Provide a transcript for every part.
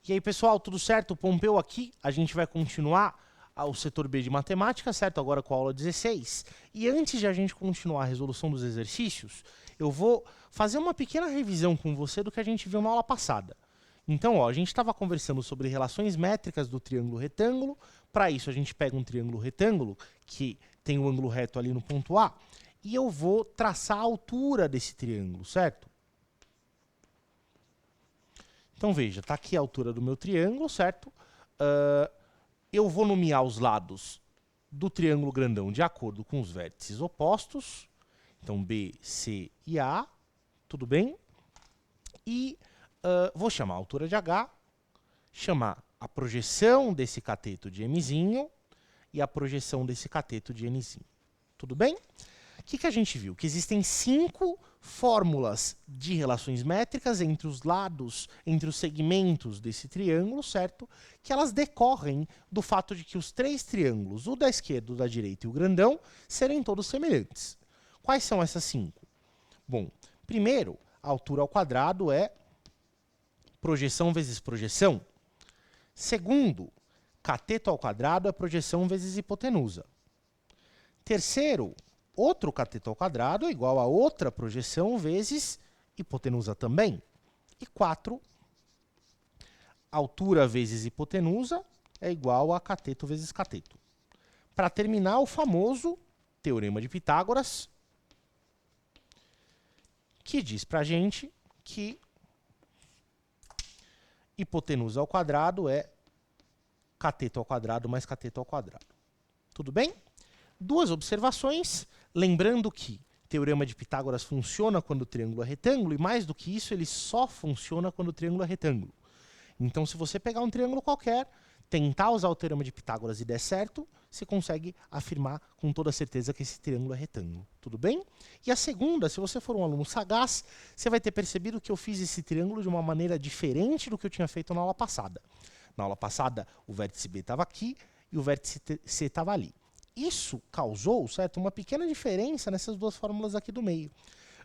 E aí, pessoal, tudo certo? Pompeu aqui. A gente vai continuar o setor B de matemática, certo? Agora com a aula 16. E antes de a gente continuar a resolução dos exercícios, eu vou fazer uma pequena revisão com você do que a gente viu na aula passada. Então, ó, a gente estava conversando sobre relações métricas do triângulo retângulo. Para isso, a gente pega um triângulo retângulo, que tem o ângulo reto ali no ponto A, e eu vou traçar a altura desse triângulo, certo? Então, veja, está aqui a altura do meu triângulo, certo? Eu vou nomear os lados do triângulo grandão de acordo com os vértices opostos. Então, B, C e A, tudo bem? E vou chamar a altura de H, chamar a projeção desse cateto de Mzinho e a projeção desse cateto de Nzinho. Tudo bem? O que a gente viu? Que existem 5 fórmulas de relações métricas entre os lados, entre os segmentos desse triângulo, certo? Que elas decorrem do fato de que os 3 triângulos, o da esquerda, o da direita e o grandão, serem todos semelhantes. Quais são essas 5? Bom, primeiro, a altura ao quadrado é projeção vezes projeção. Segundo, cateto ao quadrado é projeção vezes hipotenusa. Terceiro, outro cateto ao quadrado é igual a outra projeção vezes hipotenusa também. E 4, altura vezes hipotenusa é igual a cateto vezes cateto. Para terminar, o famoso teorema de Pitágoras, que diz para a gente que hipotenusa ao quadrado é cateto ao quadrado mais cateto ao quadrado. Tudo bem? 2 observações, lembrando que teorema de Pitágoras funciona quando o triângulo é retângulo, e mais do que isso, ele só funciona quando o triângulo é retângulo. Então, se você pegar um triângulo qualquer, tentar usar o teorema de Pitágoras e der certo, você consegue afirmar com toda certeza que esse triângulo é retângulo. Tudo bem? E a segunda, se você for um aluno sagaz, você vai ter percebido que eu fiz esse triângulo de uma maneira diferente do que eu tinha feito na aula passada. Na aula passada, o vértice B estava aqui e o vértice C estava ali. Isso causou, certo, uma pequena diferença nessas 2 fórmulas aqui do meio.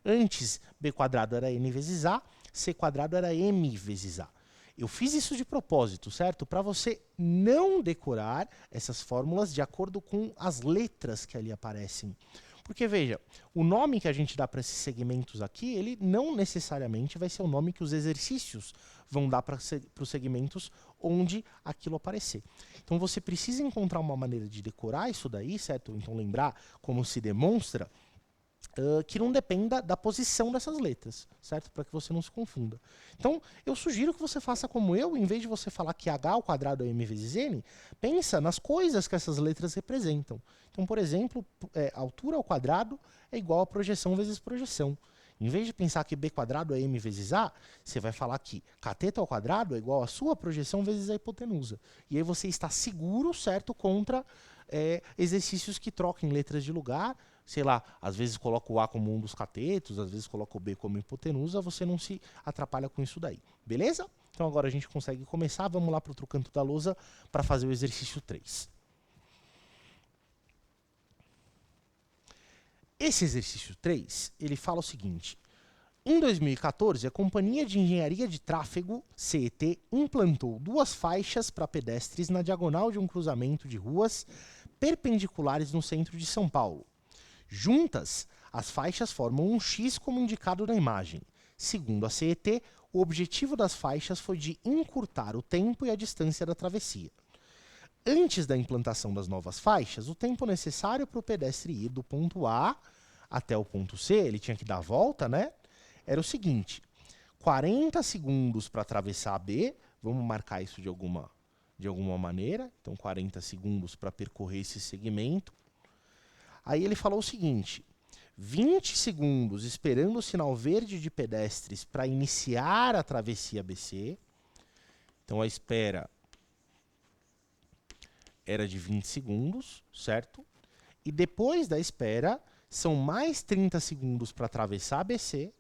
Antes, b quadrado era n vezes a, c quadrado era m vezes a. Eu fiz isso de propósito, certo? Para você não decorar essas fórmulas de acordo com as letras que ali aparecem. Porque, veja, o nome que a gente dá para esses segmentos aqui, ele não necessariamente vai ser o nome que os exercícios vão dar para os segmentos onde aquilo aparecer. Então, você precisa encontrar uma maneira de decorar isso daí, certo? Então, lembrar como se demonstra, que não dependa da posição dessas letras, certo? Para que você não se confunda. Então, eu sugiro que você faça como eu, em vez de você falar que h ao quadrado é m vezes n, pensa nas coisas que essas letras representam. Então, por exemplo, altura ao quadrado é igual a projeção vezes projeção. Em vez de pensar que b quadrado é m vezes a, você vai falar que cateto ao quadrado é igual a sua projeção vezes a hipotenusa. E aí você está seguro, certo, contra exercícios que troquem letras de lugar. Sei lá, às vezes coloca o A como um dos catetos, às vezes coloca o B como hipotenusa, você não se atrapalha com isso daí. Beleza? Então agora a gente consegue começar, vamos lá para o outro canto da lousa para fazer o exercício 3. Esse exercício 3, ele fala o seguinte: em 2014, a Companhia de Engenharia de Tráfego, CET, implantou 2 faixas para pedestres na diagonal de um cruzamento de ruas perpendiculares no centro de São Paulo. Juntas, as faixas formam um X como indicado na imagem. Segundo a CET, o objetivo das faixas foi de encurtar o tempo e a distância da travessia. Antes da implantação das novas faixas, o tempo necessário para o pedestre ir do ponto A até o ponto C, ele tinha que dar a volta, né? Era o seguinte: 40 segundos para atravessar a B, vamos marcar isso de alguma maneira, então 40 segundos para percorrer esse segmento. Aí ele falou o seguinte: 20 segundos esperando o sinal verde de pedestres para iniciar a travessia BC. Então, a espera era de 20 segundos, certo? E depois da espera, são mais 30 segundos para atravessar a BC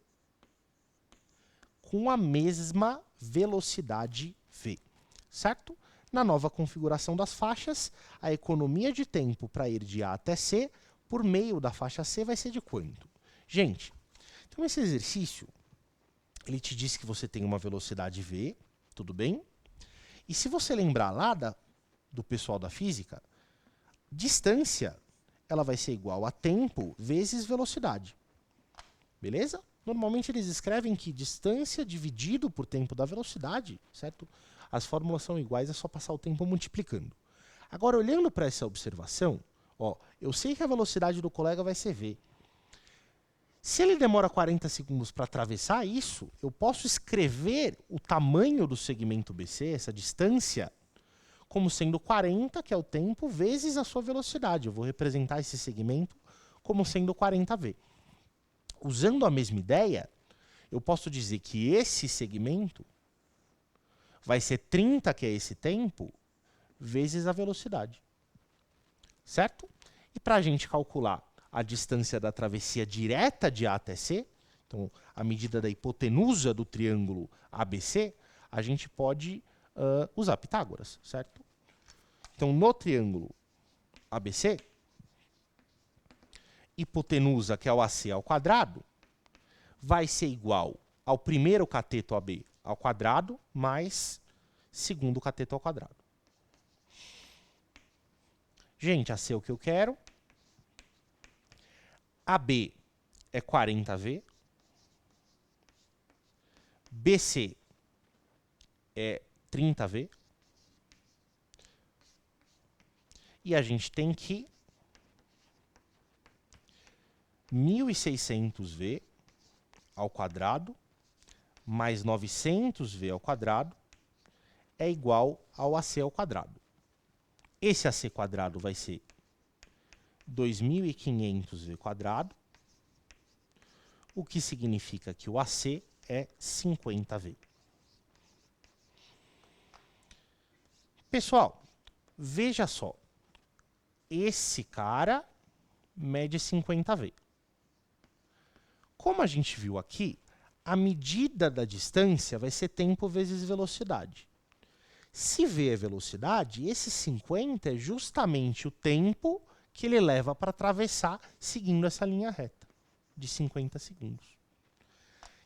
com a mesma velocidade V, certo? Na nova configuração das faixas, a economia de tempo para ir de A até C por meio da faixa C vai ser de quanto? Gente, então esse exercício, ele te diz que você tem uma velocidade V, tudo bem? E se você lembrar lá do pessoal da física, distância ela vai ser igual a tempo vezes velocidade. Beleza? Normalmente eles escrevem que distância dividido por tempo da velocidade, certo? As fórmulas são iguais, é só passar o tempo multiplicando. Agora, olhando para essa observação, ó, eu sei que a velocidade do colega vai ser v. Se ele demora 40 segundos para atravessar isso, eu posso escrever o tamanho do segmento BC, essa distância, como sendo 40, que é o tempo, vezes a sua velocidade. Eu vou representar esse segmento como sendo 40v. Usando a mesma ideia, eu posso dizer que esse segmento vai ser 30, que é esse tempo, vezes a velocidade. Certo? E para a gente calcular a distância da travessia direta de A até C, então a medida da hipotenusa do triângulo ABC, a gente pode usar Pitágoras, certo? Então, no triângulo ABC, hipotenusa, que é o AC ao quadrado, vai ser igual ao primeiro cateto AB ao quadrado mais segundo cateto ao quadrado. Gente, AC é o que eu quero. AB é 40v. BC é 30v. E a gente tem que 1.600v ao quadrado mais 900v ao quadrado é igual ao AC ao quadrado. Esse AC quadrado vai ser 2.500v quadrado, o que significa que o AC é 50v. Pessoal, veja só. Esse cara mede 50v. Como a gente viu aqui, a medida da distância vai ser tempo vezes velocidade. Se v é velocidade, esse 50 é justamente o tempo que ele leva para atravessar seguindo essa linha reta, de 50 segundos.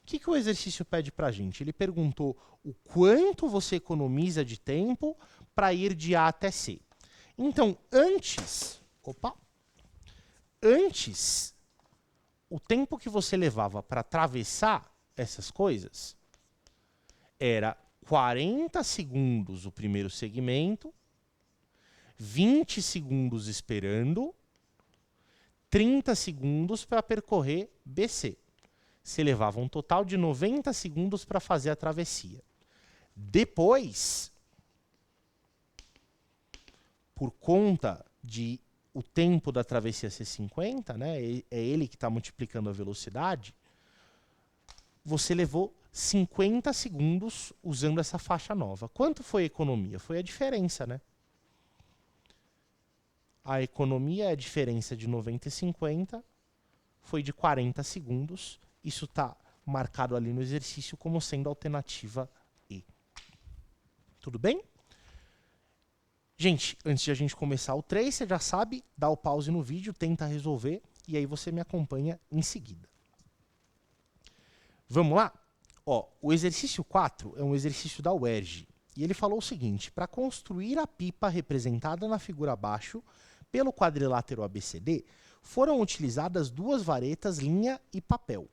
O que o exercício pede para a gente? Ele perguntou o quanto você economiza de tempo para ir de A até C. Então, antes, o tempo que você levava para atravessar essas coisas era 40 segundos o primeiro segmento, 20 segundos esperando, 30 segundos para percorrer BC. Você levava um total de 90 segundos para fazer a travessia. Depois, por conta de o tempo da travessia ser 50, né, é ele que está multiplicando a velocidade, você levou 50 segundos usando essa faixa nova. Quanto foi a economia? Foi a diferença, né? A economia é a diferença de 90 e 50, foi de 40 segundos. Isso está marcado ali no exercício como sendo a alternativa E. Tudo bem? Gente, antes de a gente começar o 3, você já sabe, dá o pause no vídeo, tenta resolver, e aí você me acompanha em seguida. Vamos lá? Ó, o exercício 4 é um exercício da UERJ, e ele falou o seguinte: para construir a pipa representada na figura abaixo, pelo quadrilátero ABCD, foram utilizadas duas varetas, linha e papel.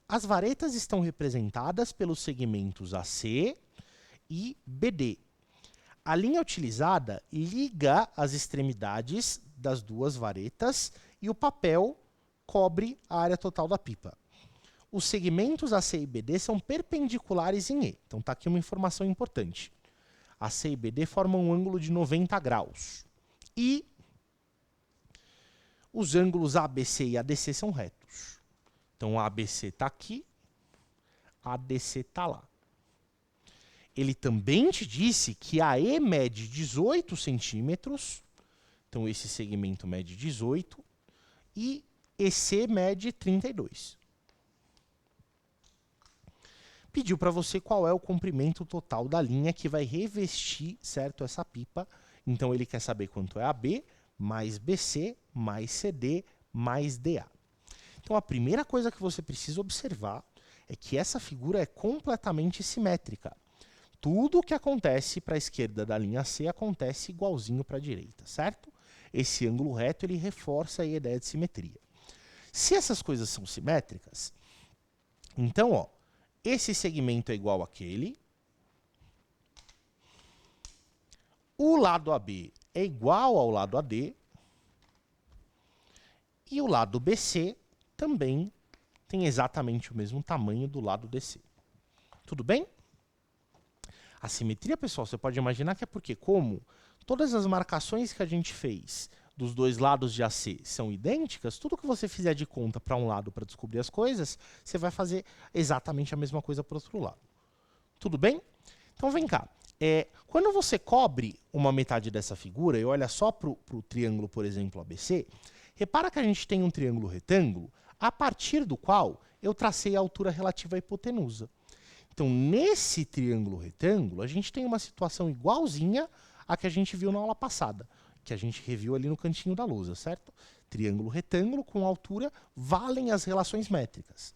As varetas estão representadas pelos segmentos AC e BD. A linha utilizada liga as extremidades das duas varetas e o papel cobre a área total da pipa. Os segmentos AC e BD são perpendiculares em E. Então, está aqui uma informação importante. AC e BD formam um ângulo de 90 graus. E os ângulos ABC e ADC são retos. Então, a ABC está aqui, a ADC está lá. Ele também te disse que a E mede 18 centímetros, então esse segmento mede 18, e EC mede 32. Pediu para você qual é o comprimento total da linha que vai revestir, certo, essa pipa. Então, ele quer saber quanto é AB, mais BC, mais CD, mais DA. Então, a primeira coisa que você precisa observar é que essa figura é completamente simétrica. tudo que acontece para a esquerda da linha C acontece igualzinho para a direita, certo? Esse ângulo reto ele reforça aí a ideia de simetria. Se essas coisas são simétricas, então, ó, esse segmento é igual àquele, o lado AB é igual ao lado AD, e o lado BC também tem exatamente o mesmo tamanho do lado DC. Tudo bem? A simetria, pessoal, você pode imaginar que é porque, como todas as marcações que a gente fez dos dois lados de AC são idênticas, tudo que você fizer de conta para um lado para descobrir as coisas, você vai fazer exatamente a mesma coisa para o outro lado. Tudo bem? Então, vem cá. Quando você cobre uma metade dessa figura e olha só para o triângulo, por exemplo, ABC, repara que a gente tem um triângulo retângulo a partir do qual eu tracei a altura relativa à hipotenusa. Então, nesse triângulo retângulo, a gente tem uma situação igualzinha à que a gente viu na aula passada, que a gente reviu ali no cantinho da lousa, certo? Triângulo retângulo com altura valem as relações métricas.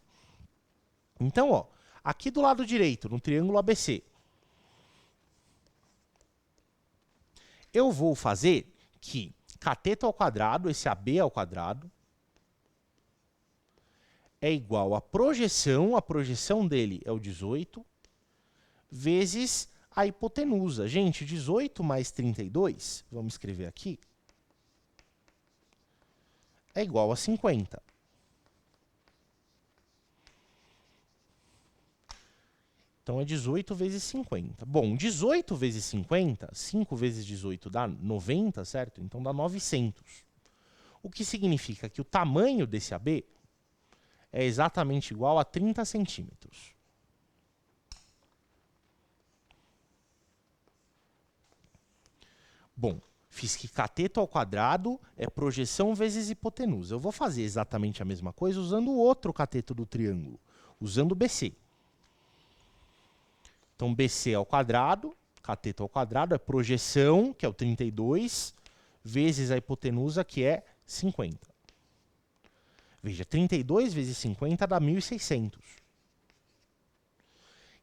Então, ó, aqui do lado direito, no triângulo ABC, eu vou fazer que cateto ao quadrado, esse AB ao quadrado, é igual à projeção, a projeção dele é o 18, vezes a hipotenusa. Gente, 18 mais 32, vamos escrever aqui, é igual a 50. Então, é 18 vezes 50. Bom, 18 vezes 50, 5 vezes 18 dá 90, certo? Então, dá 900. O que significa que o tamanho desse AB é exatamente igual a 30 centímetros. Bom, fiz que cateto ao quadrado é projeção vezes hipotenusa. Eu vou fazer exatamente a mesma coisa usando o outro cateto do triângulo, usando BC. Então, BC ao quadrado, cateto ao quadrado, é projeção, que é o 32, vezes a hipotenusa, que é 50. Veja, 32 vezes 50 dá 1.600.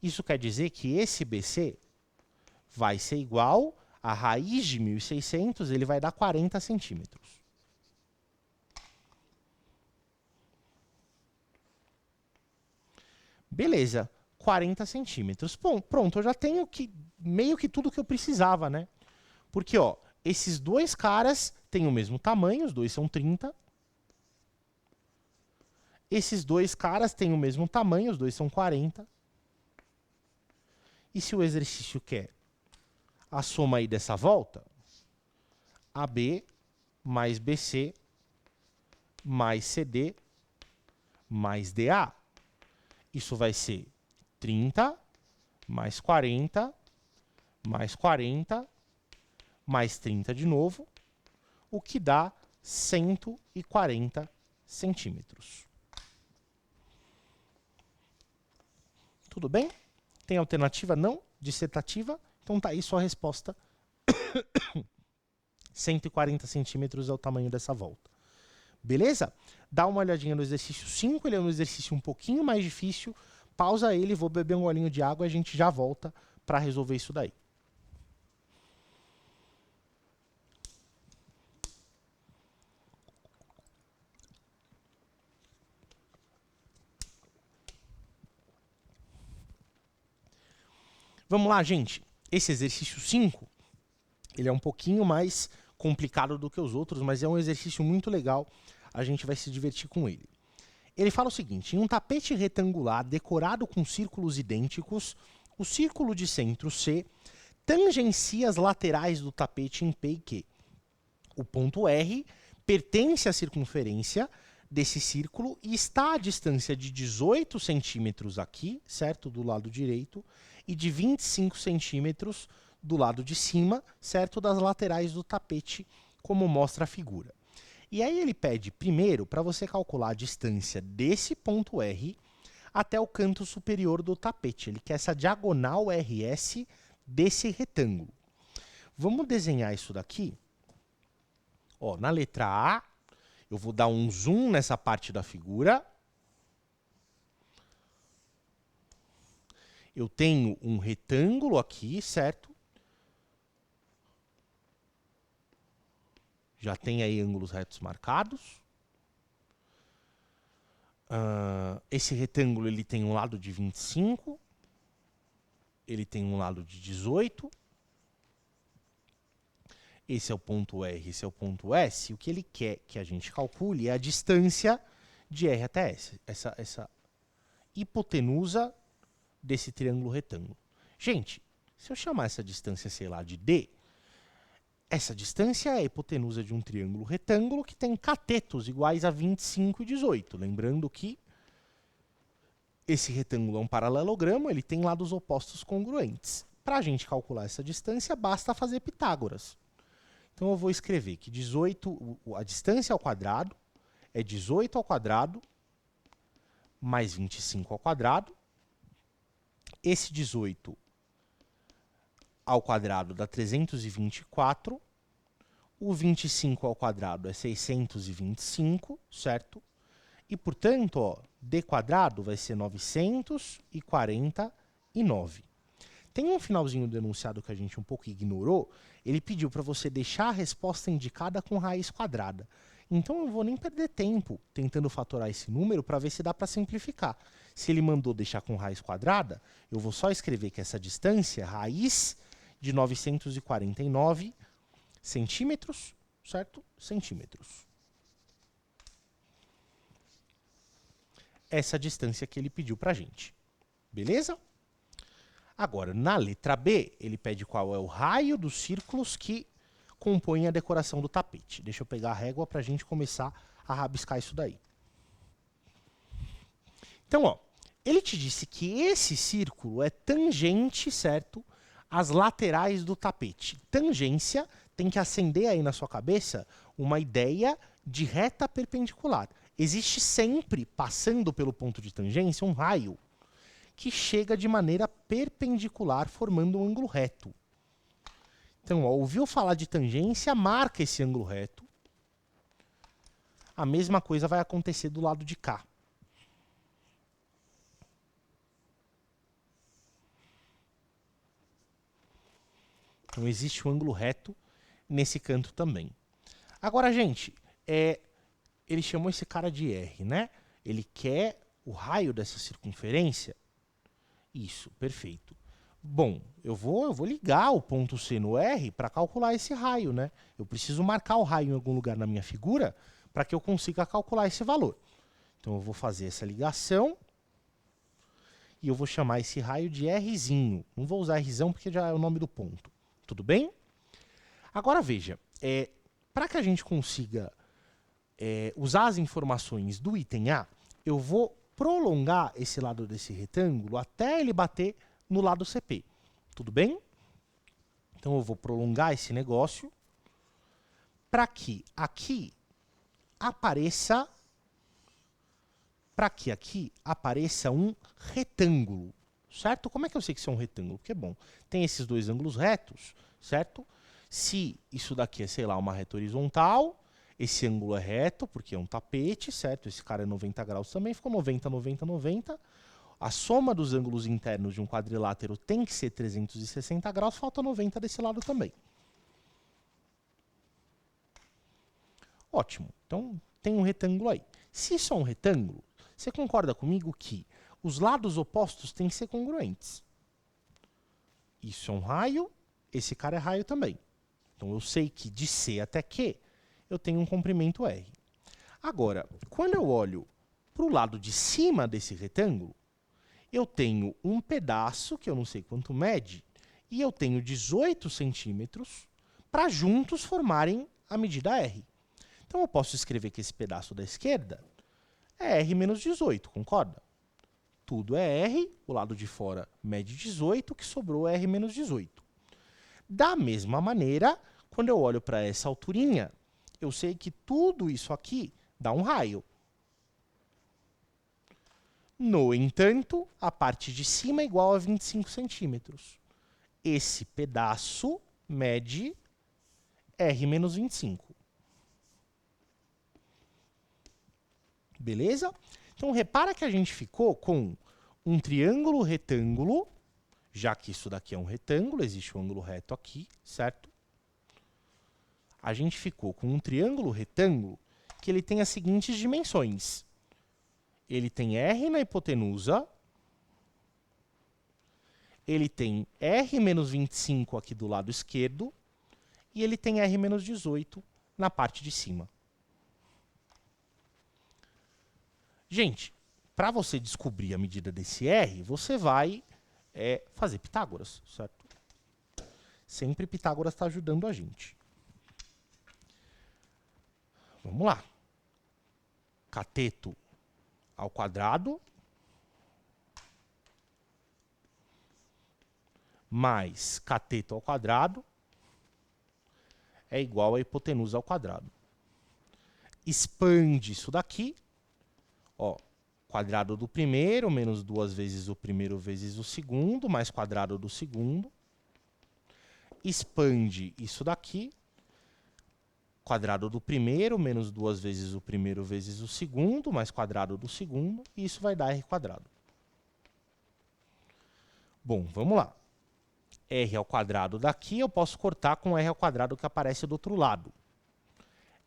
Isso quer dizer que esse BC vai ser igual a raiz de 1.600, ele vai dar 40 centímetros. Beleza, 40 centímetros. Bom, pronto, eu já tenho meio que tudo que eu precisava, né? Porque, ó, esses dois caras têm o mesmo tamanho, os dois são 30. Esses dois caras têm o mesmo tamanho, os dois são 40. E se o exercício quer a soma aí dessa volta, AB mais BC mais CD mais DA, isso vai ser 30 mais 40 mais 40 mais 30 de novo, o que dá 140 centímetros. Tudo bem? Tem alternativa? Não? Dissetativa? Então tá aí sua resposta. 140 centímetros é o tamanho dessa volta. Beleza? Dá uma olhadinha no exercício 5, ele é um exercício um pouquinho mais difícil. Pausa ele, vou beber um golinho de água e a gente já volta para resolver isso daí. Vamos lá, gente. Esse exercício 5, ele é um pouquinho mais complicado do que os outros, mas é um exercício muito legal. A gente vai se divertir com ele. Ele fala o seguinte: em um tapete retangular decorado com círculos idênticos, o círculo de centro C tangencia as laterais do tapete em P e Q. O ponto R pertence à circunferência desse círculo e está à distância de 18 centímetros aqui, certo? Do lado direito, e de 25 centímetros do lado de cima, certo? Das laterais do tapete, como mostra a figura. E aí ele pede primeiro para você calcular a distância desse ponto R até o canto superior do tapete. Ele quer essa diagonal RS desse retângulo. Vamos desenhar isso daqui. Ó, na letra A, eu vou dar um zoom nessa parte da figura. Eu tenho um retângulo aqui, certo? Já tem aí ângulos retos marcados. Esse retângulo ele tem um lado de 25. Ele tem um lado de 18. Esse é o ponto R, esse é o ponto S. O que ele quer que a gente calcule é a distância de R até S. Essa hipotenusa desse triângulo retângulo. Gente, se eu chamar essa distância, sei lá, de D, essa distância é a hipotenusa de um triângulo retângulo que tem catetos iguais a 25 e 18. Lembrando que esse retângulo é um paralelogramo, ele tem lados opostos congruentes. Para a gente calcular essa distância, basta fazer Pitágoras. Então, eu vou escrever que 18, a distância ao quadrado é 18 ao quadrado mais 25 ao quadrado. Esse 18 ao quadrado dá 324. O 25 ao quadrado é 625, certo? E, portanto, ó, d quadrado vai ser 949. Tem um finalzinho do enunciado que a gente um pouco ignorou. Ele pediu para você deixar a resposta indicada com raiz quadrada. Então, eu não vou nem perder tempo tentando fatorar esse número para ver se dá para simplificar. Se ele mandou deixar com raiz quadrada, eu vou só escrever que essa distância é raiz de 949 centímetros, certo? Centímetros. Essa distância que ele pediu para a gente. Beleza? Agora, na letra B, ele pede qual é o raio dos círculos que compõem a decoração do tapete. Deixa eu pegar a régua para a gente começar a rabiscar isso daí. Então, ó, ele te disse que esse círculo é tangente, certo, às laterais do tapete. Tangência tem que acender aí na sua cabeça uma ideia de reta perpendicular. Existe sempre, passando pelo ponto de tangência, um raio que chega de maneira perpendicular, formando um ângulo reto. Então, ó, ouviu falar de tangência, marca esse ângulo reto. A mesma coisa vai acontecer do lado de cá. Então, existe um ângulo reto nesse canto também. Agora, gente, ele chamou esse cara de R, né? Ele quer o raio dessa circunferência. Isso, perfeito. Bom, eu vou ligar o ponto C no R para calcular esse raio, né? Eu preciso marcar o raio em algum lugar na minha figura para que eu consiga calcular esse valor. Então, eu vou fazer essa ligação e eu vou chamar esse raio de Rzinho. Não vou usar Rzão porque já é o nome do ponto. Tudo bem? Agora, veja, para que a gente consiga usar as informações do item A, eu vou prolongar esse lado desse retângulo até ele bater no lado CP. Tudo bem? Então, eu vou prolongar esse negócio para que aqui apareça um retângulo, certo? Como é que eu sei que isso é um retângulo? Porque, bom, tem esses dois ângulos retos, certo? Se isso daqui é, sei lá, uma reta horizontal, esse ângulo é reto, porque é um tapete, certo? Esse cara é 90 graus também, ficou 90, 90, 90. A soma dos ângulos internos de um quadrilátero tem que ser 360 graus, falta 90 desse lado também. Ótimo, então tem um retângulo aí. Se isso é um retângulo, você concorda comigo que os lados opostos têm que ser congruentes? Isso é um raio, esse cara é raio também. Então, eu sei que de C até Q, eu tenho um comprimento R. Agora, quando eu olho para o lado de cima desse retângulo, eu tenho um pedaço, que eu não sei quanto mede, e eu tenho 18 centímetros para juntos formarem a medida R. Então, eu posso escrever que esse pedaço da esquerda é R menos 18, concorda? Tudo é R, o lado de fora mede 18, o que sobrou é R menos 18. Da mesma maneira, quando eu olho para essa alturinha, eu sei que tudo isso aqui dá um raio. No entanto, a parte de cima é igual a 25 centímetros. Esse pedaço mede R menos 25. Beleza? Então, repara que a gente ficou com um triângulo retângulo, Já que isso daqui é um retângulo, existe um ângulo reto aqui, certo? A gente ficou com um triângulo retângulo que ele tem as seguintes dimensões. Ele tem R na hipotenusa, ele tem R menos 25 aqui do lado esquerdo, e ele tem R menos 18 na parte de cima. Gente, para você descobrir a medida desse R, você vai fazer Pitágoras, certo? Sempre Pitágoras está ajudando a gente. Vamos lá. Cateto ao quadrado mais cateto ao quadrado é igual a hipotenusa ao quadrado. Expande isso daqui. Ó, quadrado do primeiro menos 2 vezes o primeiro vezes o segundo, mais quadrado do segundo. Expande isso daqui. Quadrado do primeiro menos 2 vezes o primeiro vezes o segundo, mais quadrado do segundo. E isso vai dar R quadrado. Bom, vamos lá. R ao quadrado daqui eu posso cortar com R ao quadrado que aparece do outro lado.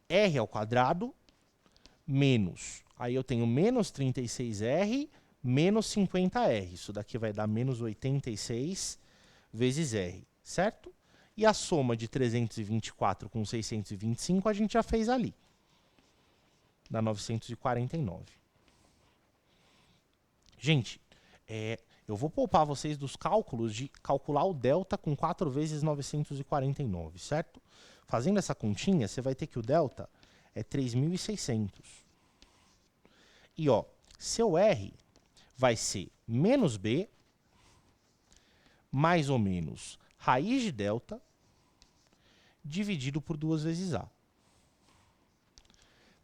R ao quadrado menos... Aí eu tenho menos 36R menos 50R. Isso daqui vai dar menos 86 vezes R, certo? E a soma de 324 com 625 a gente já fez ali. Dá 949. Gente, eu vou poupar vocês dos cálculos de calcular o delta com 4 vezes 949, certo? Fazendo essa continha, você vai ter que o delta é 3.600. E, ó, seu R vai ser menos B, mais ou menos raiz de delta, dividido por 2 vezes A.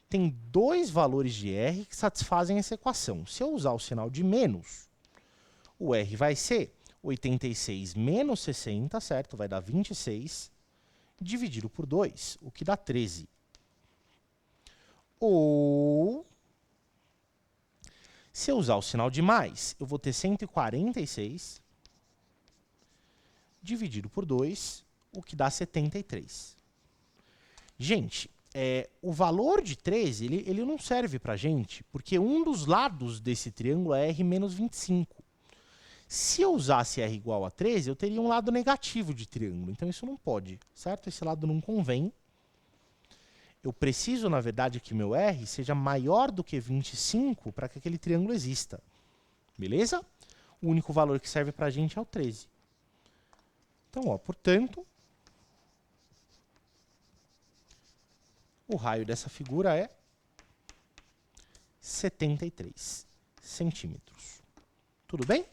Tem dois valores de R que satisfazem essa equação. Se eu usar o sinal de menos, o R vai ser 86 menos 60, certo? Vai dar 26, dividido por 2, o que dá 13. Ou... se eu usar o sinal de mais, eu vou ter 146 dividido por 2, o que dá 73. Gente, o valor de 13, ele não serve para a gente, porque um dos lados desse triângulo é R menos 25. Se eu usasse R igual a 13, eu teria um lado negativo de triângulo, então isso não pode, certo? Esse lado não convém. Eu preciso, na verdade, que meu R seja maior do que 25 para que aquele triângulo exista. Beleza? O único valor que serve para a gente é o 13. Então, ó, portanto, o raio dessa figura é 73 centímetros. Tudo bem?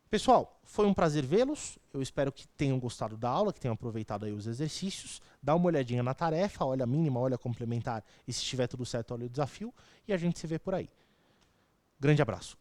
Pessoal, foi um prazer vê-los. Eu espero que tenham gostado da aula, que tenham aproveitado aí os exercícios. Dá uma olhadinha na tarefa, olha a mínima, olha a complementar. E se estiver tudo certo, olha o desafio. E a gente se vê por aí. Grande abraço.